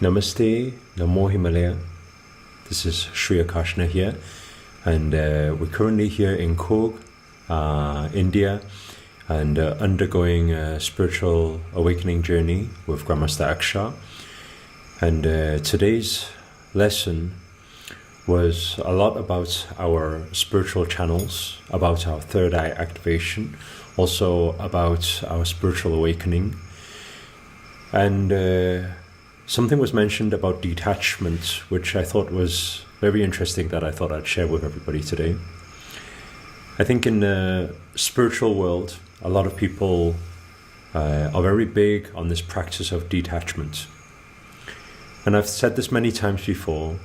Namaste, Namo Himalaya. This is Sri Akashna here, and we're currently here in Coorg, India, and undergoing a spiritual awakening journey with Grandmaster Aksha. And today's lesson was a lot about our spiritual channels, about our third eye activation, also about our spiritual awakening. And something was mentioned about detachment, which I thought was very interesting, that I thought I'd share with everybody today. I think in the spiritual world, a lot of people are very big on this practice of detachment. And I've said this many times before,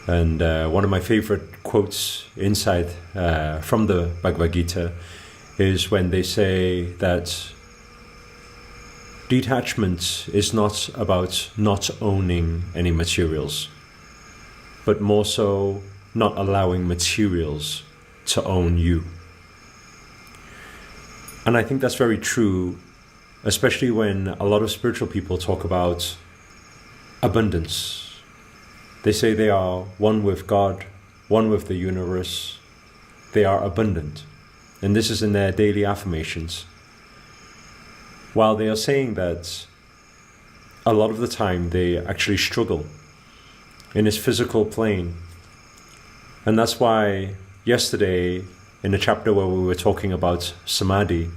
and one of my favorite quotes inside from the Bhagavad Gita is when they say that detachment is not about not owning any materials, but more so not allowing materials to own you. And I think that's very true, especially when a lot of spiritual people talk about abundance. They say they are one with God, one with the universe. They are abundant. And this is in their daily affirmations. While they are saying that, a lot of the time they actually struggle in this physical plane. And that's why yesterday, in the chapter where we were talking about samadhi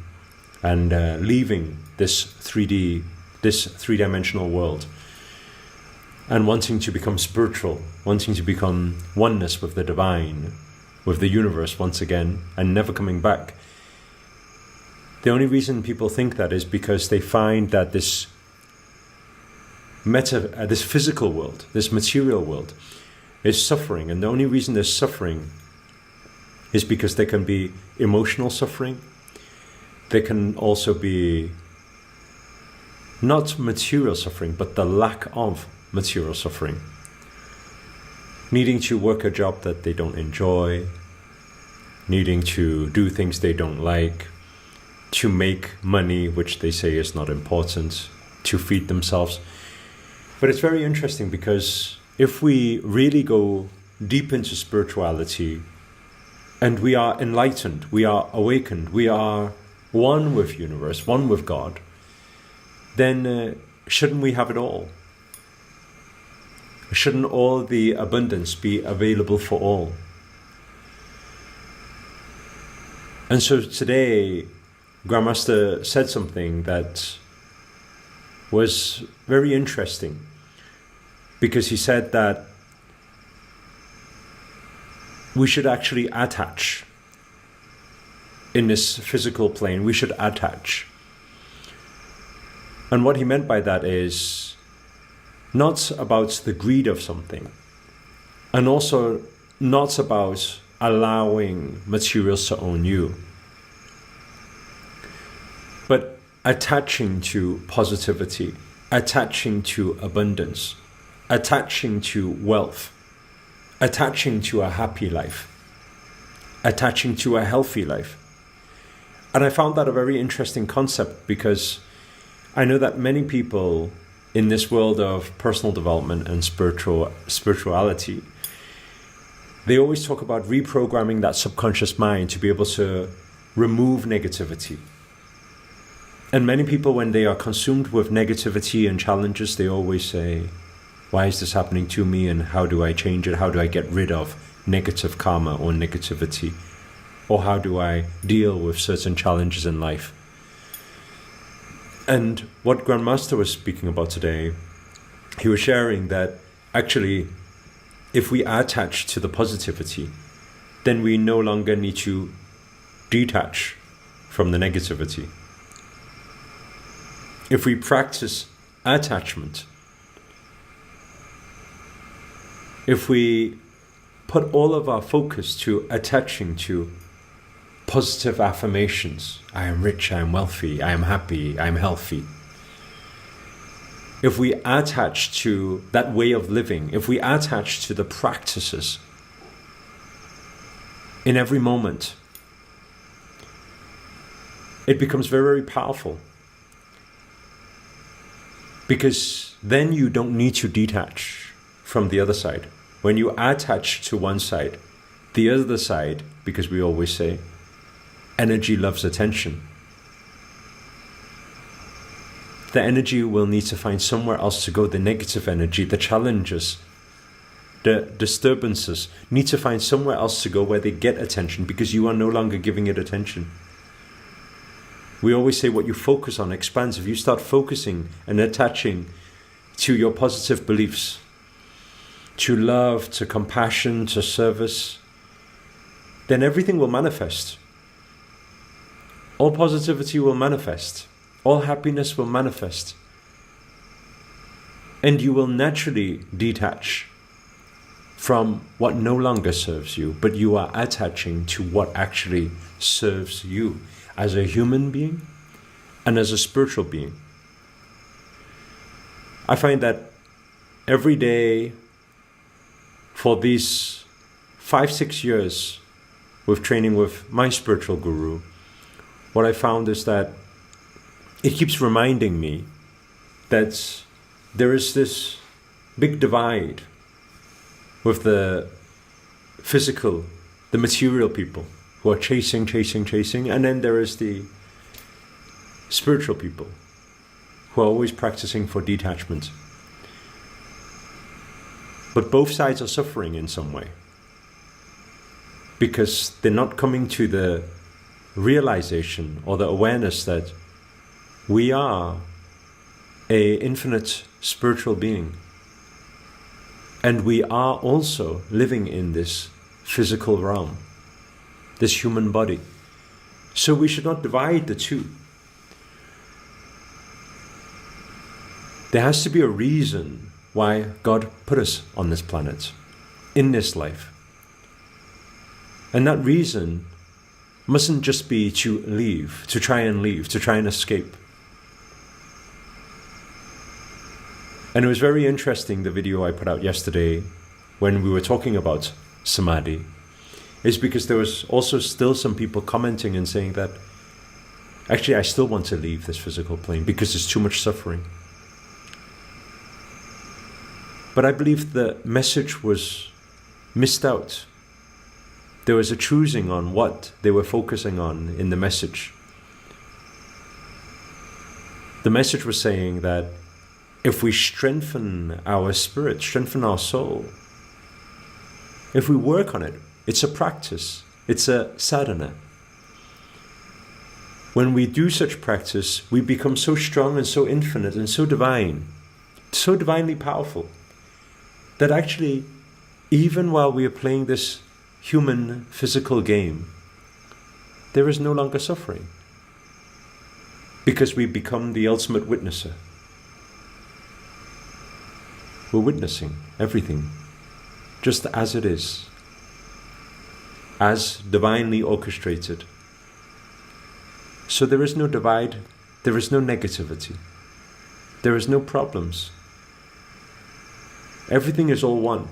and leaving this three-dimensional world and wanting to become spiritual, wanting to become oneness with the divine, with the universe once again, and never coming back. The only reason people think that is because they find that this physical world, this material world, is suffering. And the only reason there's suffering is because there can be emotional suffering. There can also be not material suffering, but the lack of material suffering. Needing to work a job that they don't enjoy, needing to do things they don't like, to make money, which they say is not important, to feed themselves. But it's very interesting, because if we really go deep into spirituality and we are enlightened, we are awakened, we are one with universe, one with God, then shouldn't we have it all? Shouldn't all the abundance be available for all? And so today, Grandmaster said something that was very interesting, because he said that we should actually attach in this physical plane. We should attach. And what he meant by that is not about the greed of something, and also not about allowing materials to own you, but attaching to positivity, attaching to abundance, attaching to wealth, attaching to a happy life, attaching to a healthy life. And I found that a very interesting concept, because I know that many people in this world of personal development and spirituality, they always talk about reprogramming that subconscious mind to be able to remove negativity. And many people, when they are consumed with negativity and challenges, they always say, why is this happening to me, and how do I change it? How do I get rid of negative karma or negativity? Or how do I deal with certain challenges in life? And what Grandmaster was speaking about today, he was sharing that actually, if we attach to the positivity, then we no longer need to detach from the negativity. If we practice attachment, if we put all of our focus to attaching to positive affirmations, I am rich, I am wealthy, I am happy, I am healthy. If we attach to that way of living, if we attach to the practices in every moment, it becomes very, very powerful. Because then you don't need to detach from the other side. When you attach to one side, the other side, because we always say, energy loves attention. The energy will need to find somewhere else to go. The negative energy, the challenges, the disturbances need to find somewhere else to go where they get attention, because you are no longer giving it attention. We always say what you focus on expands. If you start focusing and attaching to your positive beliefs, to love, to compassion, to service, then everything will manifest. All positivity will manifest. All happiness will manifest. And you will naturally detach from what no longer serves you, but you are attaching to what actually serves you as a human being and as a spiritual being. I find that every day for these 5-6 years with training with my spiritual guru, what I found is that it keeps reminding me that there is this big divide with the physical, the material people who are chasing, and then there is the spiritual people who are always practicing for detachment. But both sides are suffering in some way, because they're not coming to the realization or the awareness that we are an infinite spiritual being, and we are also living in this physical realm, this human body. So we should not divide the two. There has to be a reason why God put us on this planet, in this life. And that reason mustn't just be to leave, to try and escape. And it was very interesting, the video I put out yesterday when we were talking about samadhi, is because there was also still some people commenting and saying that actually I still want to leave this physical plane because there's too much suffering. But I believe the message was missed out. There was a choosing on what they were focusing on in the message. The message was saying that if we strengthen our spirit, strengthen our soul, if we work on it, it's a practice, it's a sadhana. When we do such practice, we become so strong and so infinite and so divine, so divinely powerful, that actually, even while we are playing this human physical game, there is no longer suffering, because we become the ultimate witnesser. We're witnessing everything just as it is, as divinely orchestrated. So there is no divide, there is no negativity, there is no problems. Everything is all one.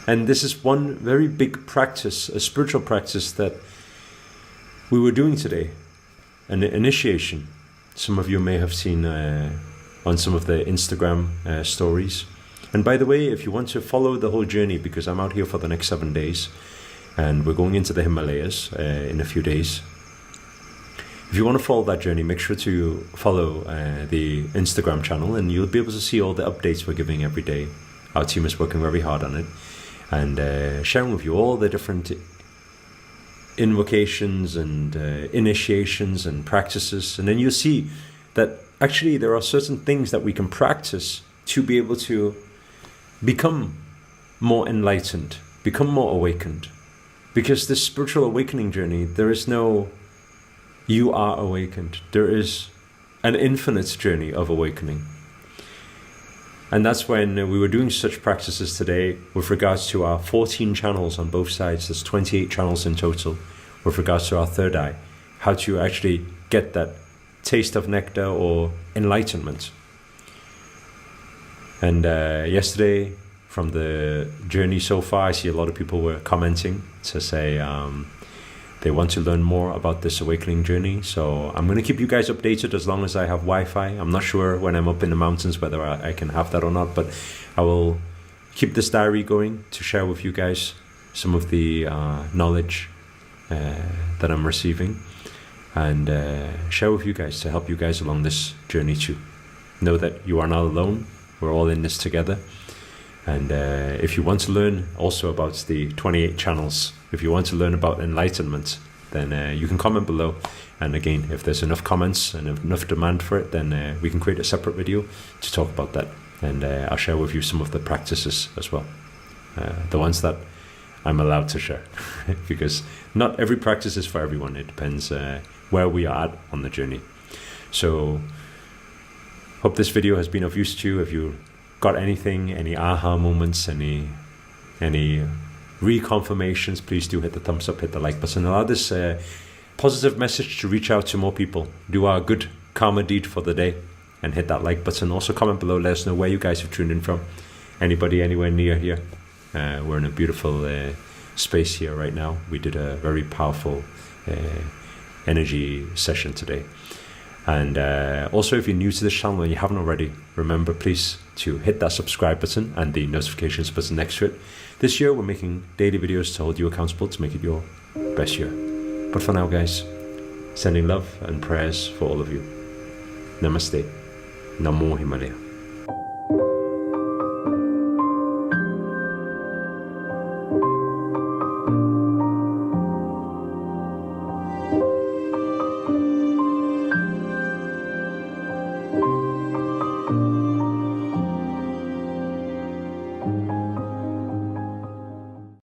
And this is one very big practice, a spiritual practice that we were doing today, an initiation. Some of you may have seen on some of the Instagram stories. And by the way, if you want to follow the whole journey, because I'm out here for the next 7 days, and we're going into the Himalayas in a few days. If you want to follow that journey, make sure to follow the Instagram channel, and you'll be able to see all the updates we're giving every day. Our team is working very hard on it, and sharing with you all the different invocations and initiations and practices. And then you'll see that actually there are certain things that we can practice to be able to become more enlightened, become more awakened. Because this spiritual awakening journey, there is no you are awakened. There is an infinite journey of awakening. And that's when we were doing such practices today with regards to our 14 channels on both sides. There's 28 channels in total with regards to our third eye. How to actually get that taste of nectar or enlightenment. And yesterday, from the journey so far, I see a lot of people were commenting to say They want to learn more about this awakening journey. So I'm going to keep you guys updated as long as I have Wi-Fi. I'm not sure when I'm up in the mountains whether I can have that or not, but I will keep this diary going to share with you guys some of the knowledge that I'm receiving, and share with you guys to help you guys along this journey too. Know that you are not alone. We're all in this together. And if you want to learn also about the 28 channels, if you want to learn about enlightenment, then you can comment below. And again, if there's enough comments and enough demand for it, then we can create a separate video to talk about that. And I'll share with you some of the practices as well. The ones that I'm allowed to share. Because not every practice is for everyone. It depends where we are at on the journey. So, hope this video has been of use to you. If you got anything, any aha moments, any reconfirmations, please do hit the thumbs up, hit the like button. Allow this positive message to reach out to more people. Do our good karma deed for the day and hit that like button. Also comment below, let us know where you guys have tuned in from. Anybody anywhere near here. We're in a beautiful space here right now. We did a very powerful energy session today. And also, if you're new to this channel and you haven't already, remember please to hit that subscribe button and the notifications button next to it. This year we're making daily videos to hold you accountable to make it your best year. But for now guys, sending love and prayers for all of you. Namaste. Namo Himalaya.